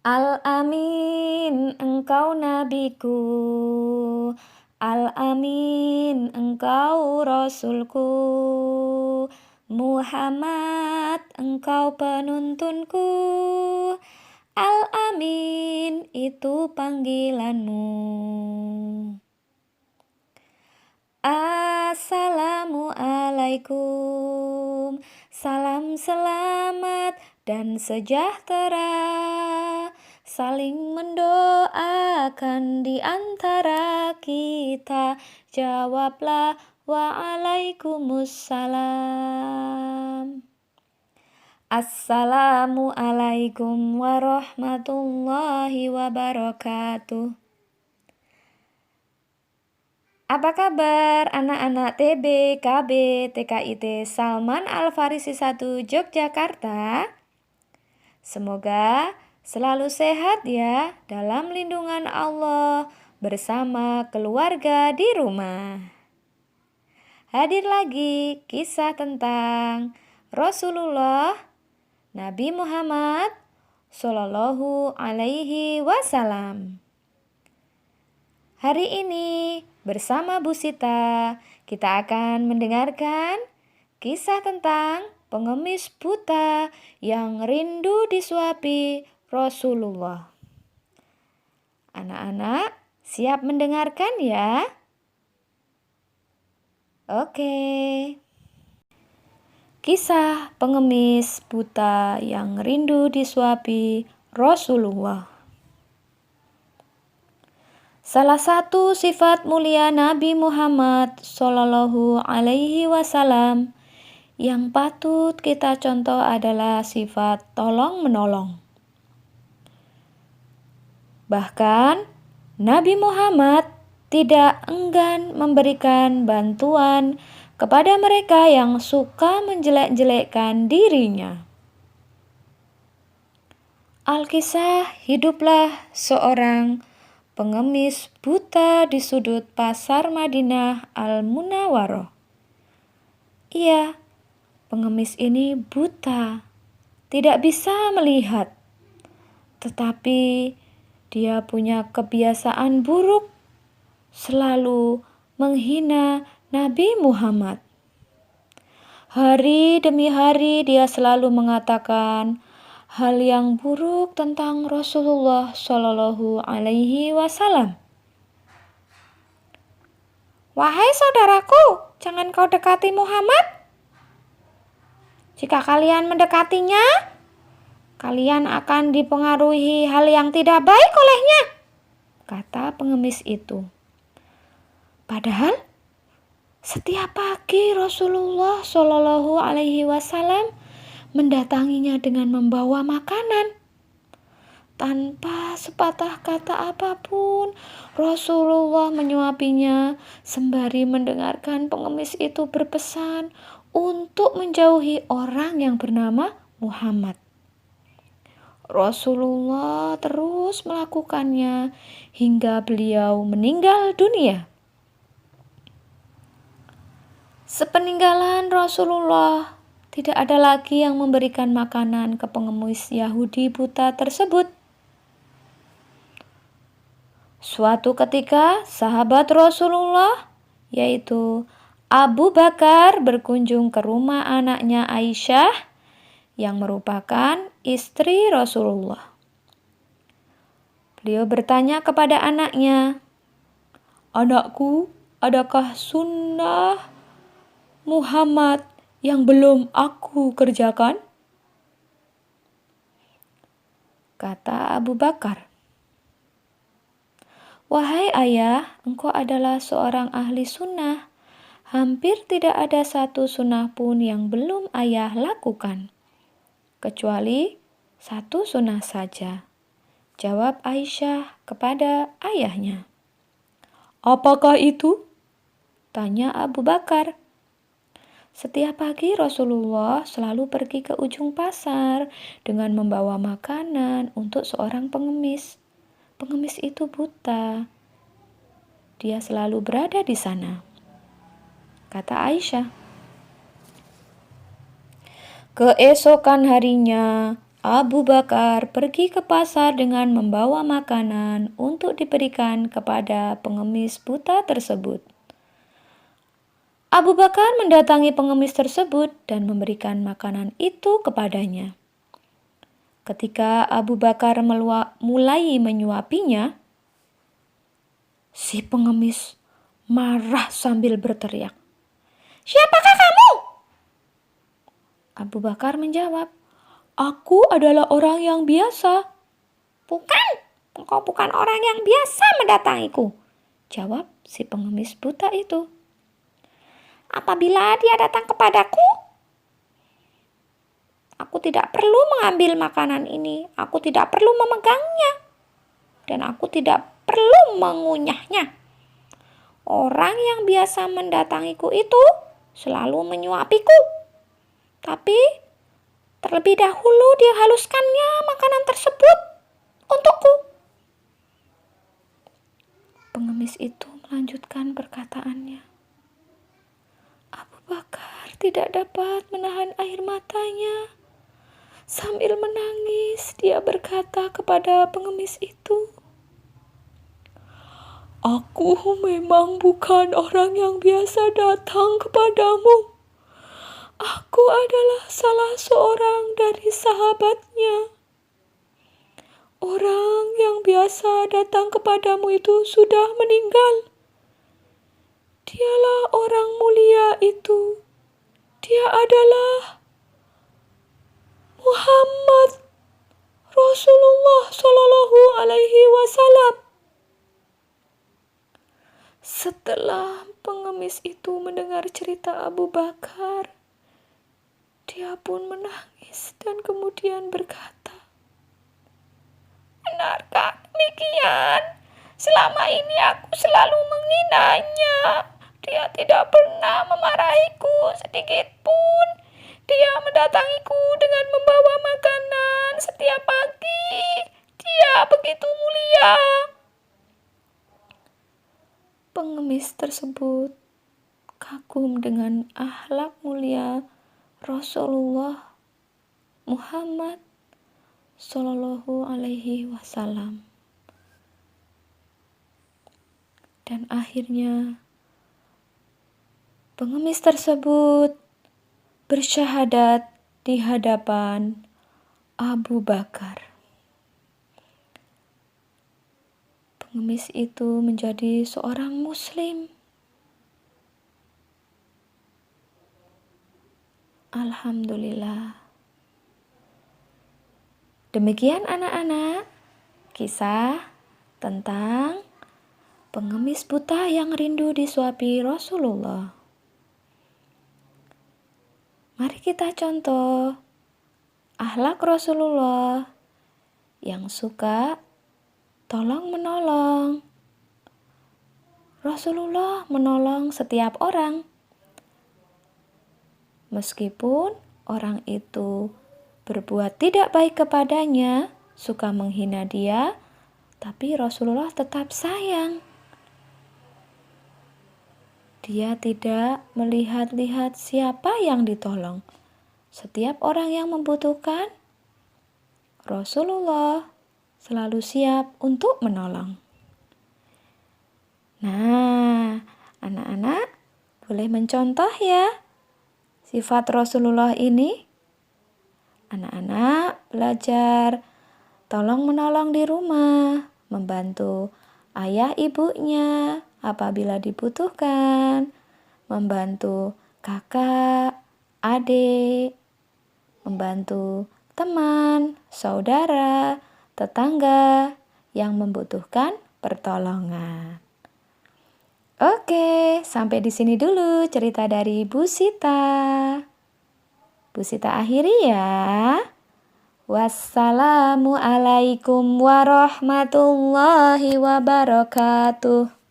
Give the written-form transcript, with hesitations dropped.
Al-Amin, engkau nabiku. Al-Amin, engkau rasulku. Muhammad, engkau penuntunku. Al-Amin, itu panggilanmu. Assalamualaikum, salam selamat dan sejahtera, saling mendoakan di antara kita. Jawablah waalaikumsalam. Assalamualaikum warahmatullahi wabarakatuh. Apa kabar anak-anak TB, KB, TKIT Salman Al-Farisi 1 Yogyakarta? Semoga selalu sehat ya dalam lindungan Allah bersama keluarga di rumah. Hadir lagi kisah tentang Rasulullah Nabi Muhammad Sallallahu Alaihi Wasallam. Hari ini bersama Bu Sita, kita akan mendengarkan kisah tentang pengemis buta yang rindu disuapi Rasulullah. Anak-anak, siap mendengarkan ya? Oke. Kisah pengemis buta yang rindu disuapi Rasulullah. Salah satu sifat mulia Nabi Muhammad Sallallahu Alaihi Wasallam yang patut kita contoh adalah sifat tolong-menolong. Bahkan Nabi Muhammad tidak enggan memberikan bantuan kepada mereka yang suka menjelek-jelekkan dirinya. Alkisah hiduplah seorang pengemis buta di sudut pasar Madinah Al-Munawwaroh. Iya, pengemis ini buta, tidak bisa melihat. Tetapi dia punya kebiasaan buruk, selalu menghina Nabi Muhammad. Hari demi hari dia selalu mengatakan hal yang buruk tentang Rasulullah Shallallahu Alaihi Wasallam. Wahai saudaraku, jangan kau dekati Muhammad. Jika kalian mendekatinya, kalian akan dipengaruhi hal yang tidak baik olehnya, kata pengemis itu. Padahal setiap pagi Rasulullah Shallallahu Alaihi Wasallam mendatanginya dengan membawa makanan. Tanpa sepatah kata apapun, Rasulullah menyuapinya sembari mendengarkan pengemis itu berpesan untuk menjauhi orang yang bernama Muhammad. Rasulullah terus melakukannya hingga beliau meninggal dunia. Sepeninggalan Rasulullah, tidak ada lagi yang memberikan makanan ke pengemis Yahudi buta tersebut. Suatu ketika, sahabat Rasulullah, yaitu Abu Bakar, berkunjung ke rumah anaknya Aisyah, yang merupakan istri Rasulullah. Beliau bertanya kepada anaknya, "Anakku, adakah sunnah Muhammad yang belum aku kerjakan?" Kata Abu Bakar, "Wahai ayah, engkau adalah seorang ahli sunnah. Hampir tidak ada satu sunnah pun yang belum ayah lakukan, kecuali satu sunnah saja," jawab Aisyah kepada ayahnya. "Apakah itu?" tanya Abu Bakar. Setiap pagi Rasulullah selalu pergi ke ujung pasar dengan membawa makanan untuk seorang pengemis. Pengemis itu buta. Dia selalu berada di sana, kata Aisyah. Keesokan harinya, Abu Bakar pergi ke pasar dengan membawa makanan untuk diberikan kepada pengemis buta tersebut. Abu Bakar mendatangi pengemis tersebut dan memberikan makanan itu kepadanya. Ketika Abu Bakar mulai menyuapinya, si pengemis marah sambil berteriak, "Siapakah kamu?" Abu Bakar menjawab, "Aku adalah orang yang biasa." "Bukan, engkau bukan orang yang biasa mendatangiku," jawab si pengemis buta itu. "Apabila dia datang kepadaku, aku tidak perlu mengambil makanan ini, aku tidak perlu memegangnya, dan aku tidak perlu mengunyahnya. Orang yang biasa mendatangiku itu selalu menyuapiku. Tapi terlebih dahulu dia haluskannya makanan tersebut untukku." Pengemis itu melanjutkan perkataannya. Abu Bakar tidak dapat menahan air matanya. Sambil menangis, dia berkata kepada pengemis itu, "Aku memang bukan orang yang biasa datang kepadamu. Aku adalah salah seorang dari sahabatnya. Orang yang biasa datang kepadamu itu sudah meninggal. Dialah orang mulia itu. Dia adalah Muhammad Rasulullah Shallallahu Alaihi Wasallam." Setelah pengemis itu mendengar cerita Abu Bakar, dia pun menangis dan kemudian berkata, "Benarkah demikian? Selama ini aku selalu menghinanya. Dia tidak pernah memarahiku sedikit pun. Dia mendatangiku dengan membawa makanan setiap pagi. Dia begitu mulia." Pengemis tersebut kagum dengan akhlak mulia Rasulullah Muhammad Shallallahu Alaihi Wasallam. Dan akhirnya pengemis tersebut bersyahadat di hadapan Abu Bakar. Pengemis itu menjadi seorang Muslim. Alhamdulillah. Demikian anak-anak, kisah tentang pengemis buta yang rindu disuapi Rasulullah. Mari kita contoh akhlak Rasulullah yang suka tolong-menolong. Rasulullah menolong setiap orang. Meskipun orang itu berbuat tidak baik kepadanya, suka menghina dia, tapi Rasulullah tetap sayang. Dia tidak melihat-lihat siapa yang ditolong. Setiap orang yang membutuhkan, Rasulullah selalu siap untuk menolong. Nah, anak-anak boleh mencontoh ya sifat Rasulullah ini. Anak-anak belajar tolong-menolong di rumah, membantu ayah ibunya apabila dibutuhkan, membantu kakak, adik, membantu teman, saudara, tetangga yang membutuhkan pertolongan. Oke, sampai di sini dulu cerita dari Bu Sita. Bu Sita akhiri ya. Wassalamualaikum warahmatullahi wabarakatuh.